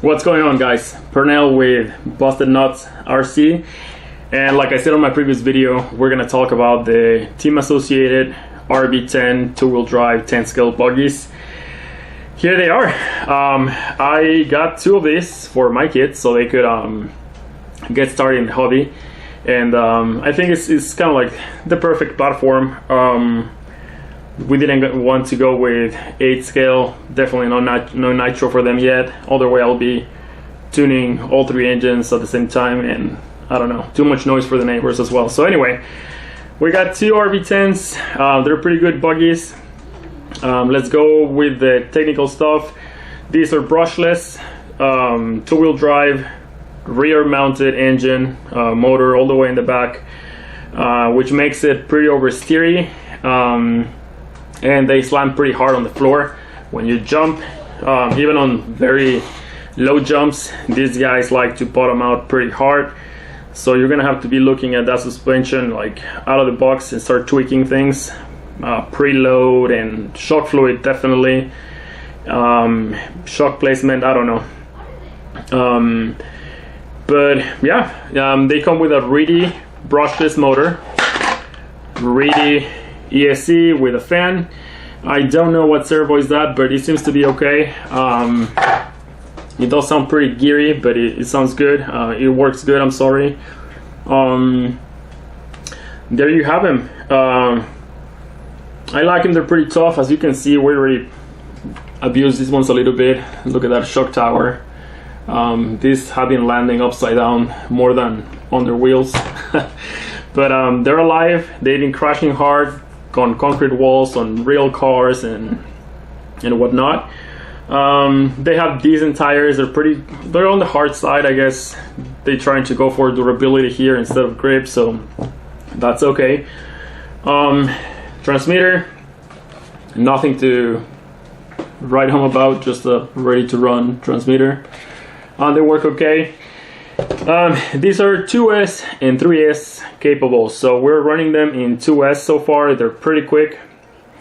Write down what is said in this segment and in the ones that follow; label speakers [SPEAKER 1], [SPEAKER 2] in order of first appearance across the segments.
[SPEAKER 1] What's going on, guys? Pernell with Busted Nuts RC, and like I said on my previous video, we're gonna talk about the Team Associated RB10 two-wheel drive 10-scale buggies. Here they are. I got two of these for my kids so they could get started in the hobby, and I think it's kind of like the perfect platform. We didn't want to go with 8 scale, definitely no nitro for them yet. Other way I'll be tuning all 3 engines at the same time, and I don't know, too much noise for the neighbors as well. So anyway, we got 2 RB10s. They're pretty good buggies. Let's go with the technical stuff. These are brushless, 2-wheel drive, rear mounted engine, motor all the way in the back, which makes it pretty oversteery. And they slam pretty hard on the floor when you jump. Even on very low jumps, these guys like to bottom out pretty hard. So you're gonna have to be looking at that suspension like out of the box and start tweaking things. Preload and shock fluid, definitely. Shock placement, I don't know. But yeah, they come with a Reedy brushless motor, Reedy ESC with a fan. I don't know what servo is that, but it seems to be okay. It does sound pretty geary, but it sounds good. It works good, I'm sorry. There you have them. I like them, they're pretty tough. As you can see, we already abused these ones a little bit. Look at that shock tower. These have been landing upside down more than on their wheels. But they're alive. They've been crashing hard on concrete walls, on real cars and whatnot. They have decent tires. They're on the hard side, I guess. They're trying to go for durability here instead of grip, so that's okay. Transmitter, nothing to write home about, just a ready to run transmitter. They work okay. These are 2S and 3S capable, so we're running them in 2S so far. They're pretty quick.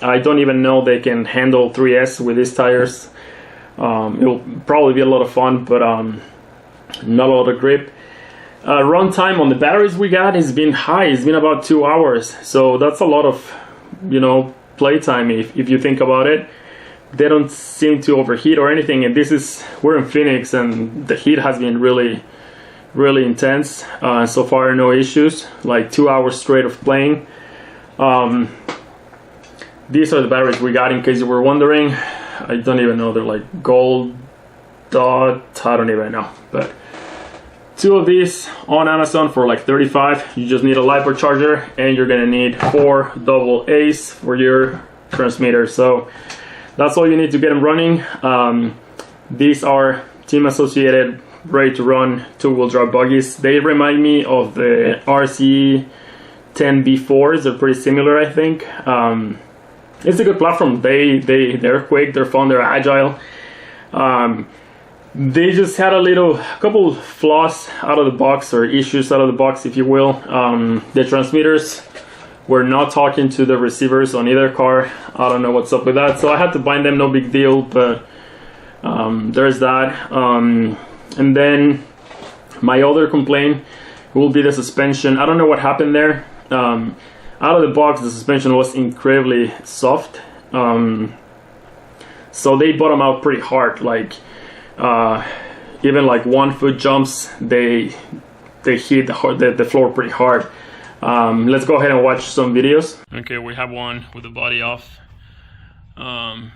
[SPEAKER 1] I don't even know they can handle 3S with these tires. It'll probably be a lot of fun, but not a lot of grip. Run time on the batteries we got has been high. It's been about 2 hours, so that's a lot of, play time if you think about it. They don't seem to overheat or anything, and we're in Phoenix and the heat has been really intense. So far no issues, like 2 hours straight of playing. These are the batteries we got, in case you were wondering. I don't even know, they're like gold dot, I don't even know, but 2 of these on Amazon for like $35. You just need a LiPo charger, and you're gonna need 4 double A's for your transmitter. So that's all you need to get them running. These are Team Associated ready to run 2-wheel drive buggies. They remind me of the RC10 B4s. They're pretty similar, I think. It's a good platform. They're quick, they're fun, they're agile. They just had a couple flaws out of the box, or issues out of the box, if you will. The transmitters were not talking to the receivers on either car. I don't know what's up with that, so I had to bind them, no big deal, but there's that. And then my other complaint will be the suspension. I don't know what happened there. Out of the box, the suspension was incredibly soft. So they bottom out pretty hard. Like even like 1 foot jumps, they hit the floor pretty hard. Let's go ahead and watch some videos. Okay, we have one with the body off. You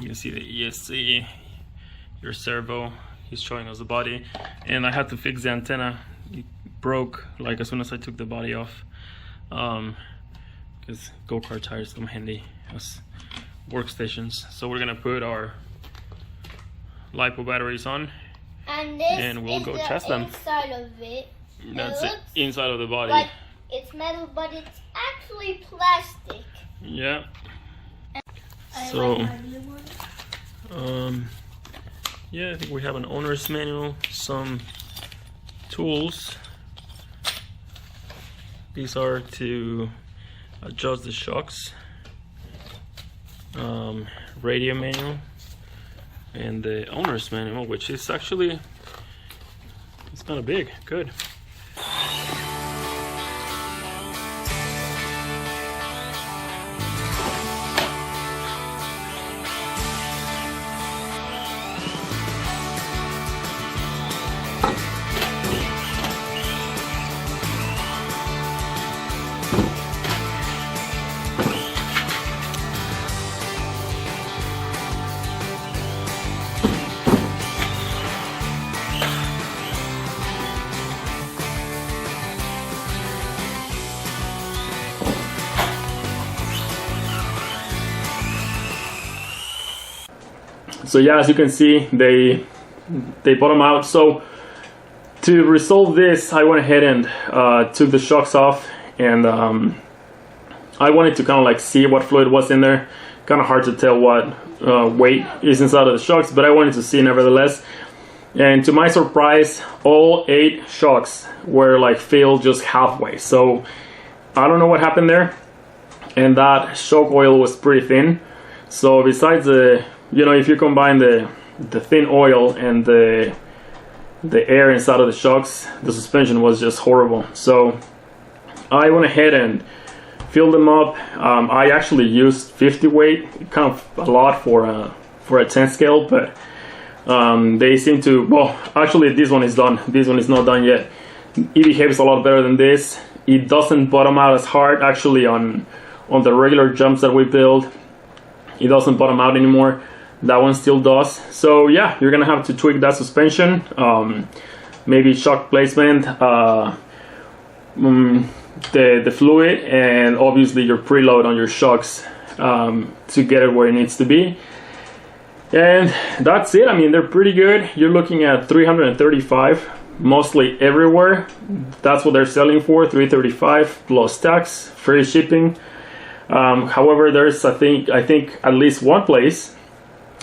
[SPEAKER 1] can see the ESC, your servo. He's showing us the body, and I had to fix the antenna. It broke like as soon as I took the body off, because go-kart tires come handy as workstations. So we're gonna put our LiPo batteries on, and we'll go test them.
[SPEAKER 2] Inside of it.
[SPEAKER 1] That's it, inside of the body.
[SPEAKER 2] Like it's metal, but it's actually plastic.
[SPEAKER 1] Yeah.
[SPEAKER 2] So,
[SPEAKER 1] yeah, I think we have an owner's manual, some tools. These are to adjust the shocks. Radio manual, and the owner's manual, which is actually, it's kind of big. Good. So yeah, as you can see, they bottom out. So to resolve this, I went ahead and took the shocks off, and I wanted to kind of like see what fluid was in there. Kind of hard to tell what weight is inside of the shocks, but I wanted to see nevertheless. And to my surprise, all 8 shocks were like filled just halfway. So I don't know what happened there, and that shock oil was pretty thin. So besides the, you know, if you combine the thin oil and the air inside of the shocks, the suspension was just horrible. So I went ahead and filled them up. I actually used 50 weight, kind of a lot for a 10 scale, but they seem to, well, actually this one is done. This one is not done yet. It behaves a lot better than this. It doesn't bottom out as hard. Actually on the regular jumps that we build, it doesn't bottom out anymore. That one still does. So yeah, you're gonna have to tweak that suspension, maybe shock placement, the fluid, and obviously your preload on your shocks to get it where it needs to be. And that's it. I mean, they're pretty good. You're looking at 335 mostly everywhere. That's what they're selling for, 335 plus tax, free shipping. However, there's I think at least one place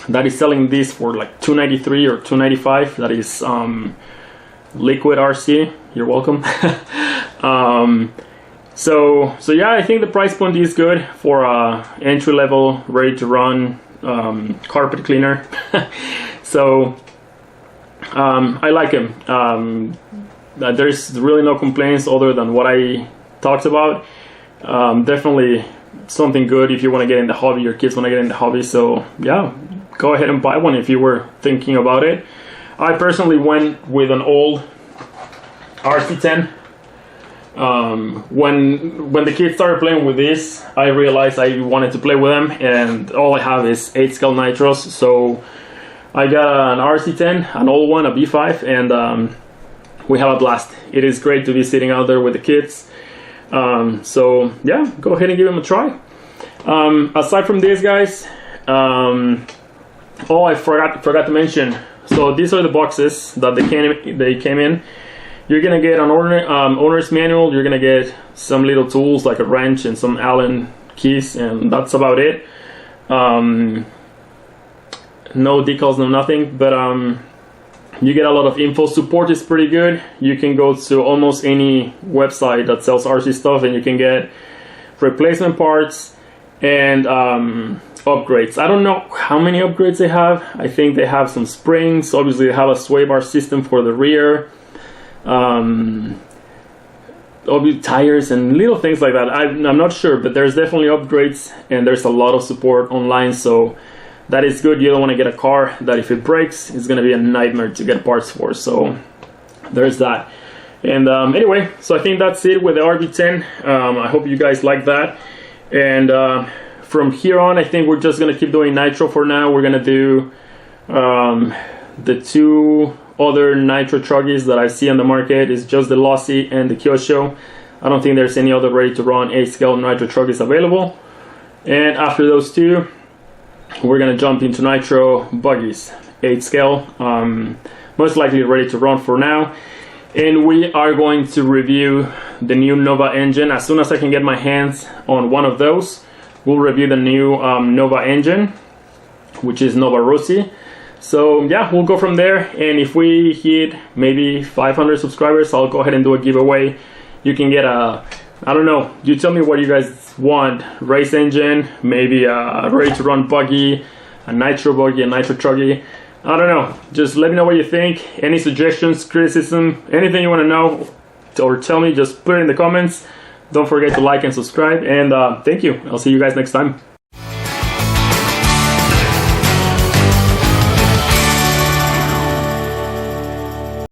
[SPEAKER 1] that is selling this for like $293 or $295. That is Liquid RC. You're welcome. So yeah, I think the price point is good for entry level, ready to run carpet cleaner. So I like him. There's really no complaints other than what I talked about. Definitely something good if you want to get in the hobby, your kids want to get in the hobby. So yeah, go ahead and buy one if you were thinking about it. I personally went with an old RC10. When the kids started playing with this, I realized I wanted to play with them, and all I have is 8 scale nitros. So I got an RC10, an old one, a B5, and we have a blast. It is great to be sitting out there with the kids. So yeah, go ahead and give them a try. Aside from this, guys, oh, I forgot to mention. So these are the boxes that they came in. You're gonna get an owner's manual. You're gonna get some little tools like a wrench and some Allen keys, and that's about it. No decals, no nothing. But you get a lot of info. Support is pretty good. You can go to almost any website that sells RC stuff, and you can get replacement parts and upgrades. I don't know how many upgrades they have. I think they have some springs. Obviously, they have a sway bar system for the rear. Tires and little things like that. I'm not sure, but there's definitely upgrades, and there's a lot of support online. So that is good. You don't want to get a car that if it breaks, it's going to be a nightmare to get parts for. So there's that. And anyway, so I think that's it with the RB10. I hope you guys like that. And from here on, I think we're just going to keep doing nitro for now. We're going to do the 2 other nitro truggies that I see on the market. Is just the Lossy and the Kyosho. I don't think there's any other ready to run 8 scale nitro truggies available. And after those 2, we're gonna jump into nitro buggies, 8 scale, most likely ready to run for now. And we are going to review the new Nova engine. As soon as I can get my hands on one of those, we'll review the new Nova engine, which is Nova Rossi. So yeah, we'll go from there, and if we hit maybe 500 subscribers, I'll go ahead and do a giveaway. You can get a, I don't know, you tell me what you guys want. Race engine, maybe a ready to run buggy, a nitro buggy, a nitro truggy. I don't know. Just let me know what you think. Any suggestions, criticism, anything you want to know or tell me, just put it in the comments. Don't forget to like and subscribe. And thank you. I'll see you guys next time.